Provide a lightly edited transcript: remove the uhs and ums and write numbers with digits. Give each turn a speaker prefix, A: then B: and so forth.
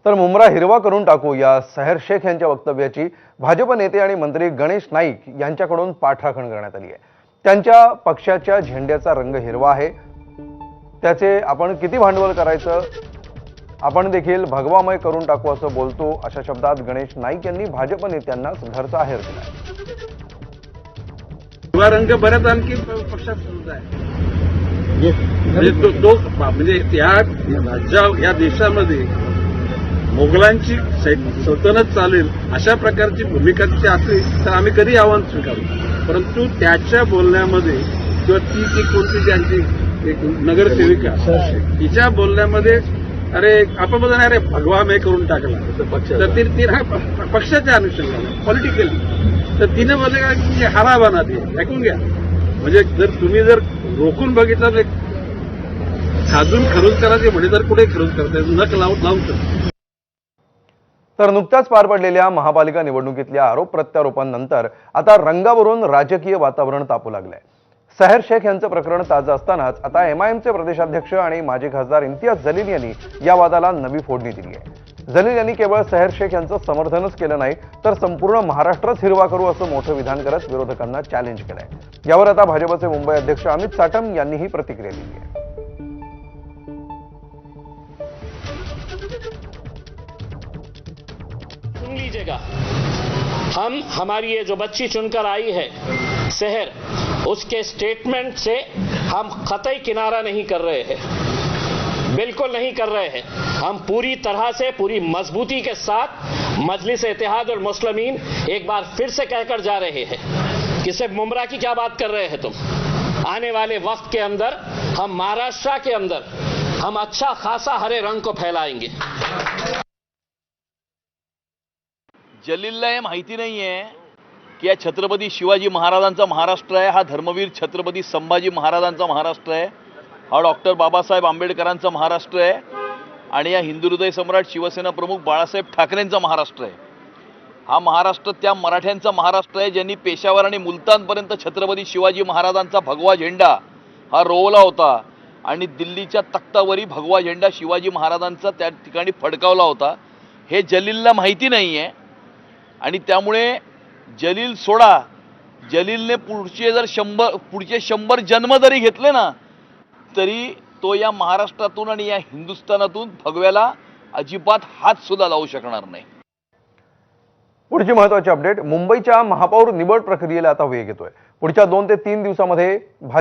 A: तर मुंब्रा हिरवा करून टाकू या सहेर शेख यांच्या वक्तव्याची भाजप नेते आणि मंत्री गणेश नाईक यांच्याकडून पाठराखण करण्यात आली आहे। त्यांच्या पक्षाच्या झेंड्याचा रंग हिरवा आहे, त्याचे आपण किती भांडवल करायचं, आपण देखील भगवामय करून टाकू असं बोलतो, अशा शब्दात गणेश नाईक यांनी भाजप नेत्यांना घरचा आहेर दिला।
B: हिरवा रंग बऱ्याच आणखी पक्षात सुद्धा आहे, म्हणजे या देशामध्ये मोगलांची सल्तनत चालेल अशा प्रकारची भूमिका तिची असेल तर आम्ही कधी आव्हान स्वीकारू, परंतु त्याच्या बोलण्यामध्ये किंवा ती कोणती त्यांची एक नगरसेविका तिच्या बोलण्यामध्ये अरे आपण बोलतो अरे भगवामय करून टाकला तर ती पक्षाच्या अनुषंगाने पॉलिटिकली तर तिने बोलले का की हराबाना ते ऐकून घ्या, म्हणजे जर तुम्ही जर रोखून बघितलं तर खाजून खरूज करायचे म्हणजे तर कुठे खरूज करता नक लावून।
A: तर नुकत्याच पार पडलेल्या महापालिका निवडणुकीतल्या आरोप प्रत्यारोपांनंतर आता रंगावरून राजकीय वातावरण तापू लागलंय। सहेर शेख यांचं प्रकरण ताजं असतानाच आता एमआयएमचे प्रदेशाध्यक्ष आणि माजी खासदार इम्तियाज जलील यांनी या वादाला नवी फोडणी दिली आहे। जलील यांनी केवळ सहेर शेख यांचं समर्थनच केलं नाही तर संपूर्ण महाराष्ट्रच हिरवा करू असं मोठं विधान करत विरोधकांना चॅलेंज केलंय। यावर आता भाजपचे मुंबई अध्यक्ष अमित साटम यांनीही प्रतिक्रिया दिली आहे।
C: सुन लीजिएगा, हमारी ये जो बच्ची चुनकर आई है शहर, उसके स्टेटमेंट से हम कतई किनारा नहीं कर रहे हैं, बिल्कुल नहीं कर रहे हैं। हम पूरी तरह से पूरी मजबूती के साथ मजलिस इत्तेहाद और मुस्लिमीन एक बार फिर से कहकर जा रहे हैं कि सिर्फ मुमरा की क्या बात कर रहे हैं तुम। आने वाले वक्त के अंदर हम महाराष्ट्र के अंदर हम अच्छा खासा हरे रंग को फैलाएंगे।
D: जलीलला हे माहिती नाहीये की या छत्रपती शिवाजी महाराजांचा महाराष्ट्र आहे, हा धर्मवीर छत्रपती संभाजी महाराजांचा महाराष्ट्र आहे, हा डॉक्टर बाबासाहेब आंबेडकरांचा महाराष्ट्र आहे आणि या हिंदू हृदय सम्राट शिवसेना प्रमुख बाळासाहेब ठाकरेंचा महाराष्ट्र आहे। हा महाराष्ट्र त्या मराठ्यांचा महाराष्ट्र आहे ज्यांनी पेशावर आणि मुलतानपर्यंत छत्रपती शिवाजी महाराजांचा भगवा झेंडा हा रोवला होता आणि दिल्लीच्या तख्तावरी भगवा झेंडा शिवाजी महाराजांचा त्या ठिकाणी फडकावला होता। हे जलीलला माहिती नाहीये आणि त्यामुळे जलील सोडा, जलीलने पुढचे 100 जन्म जरी घेतले ना तरी तो या महाराष्ट्रातून आणि या हिंदुस्थानातून भगव्याला अजिबात हात सुद्धा लावू शकणार नाही।
A: पुढची महत्त्वाची अपडेट, मुंबईच्या महापौर निवड प्रक्रियेला आता वेग येतोय। पुढच्या 2 ते 3 दिवसांमध्ये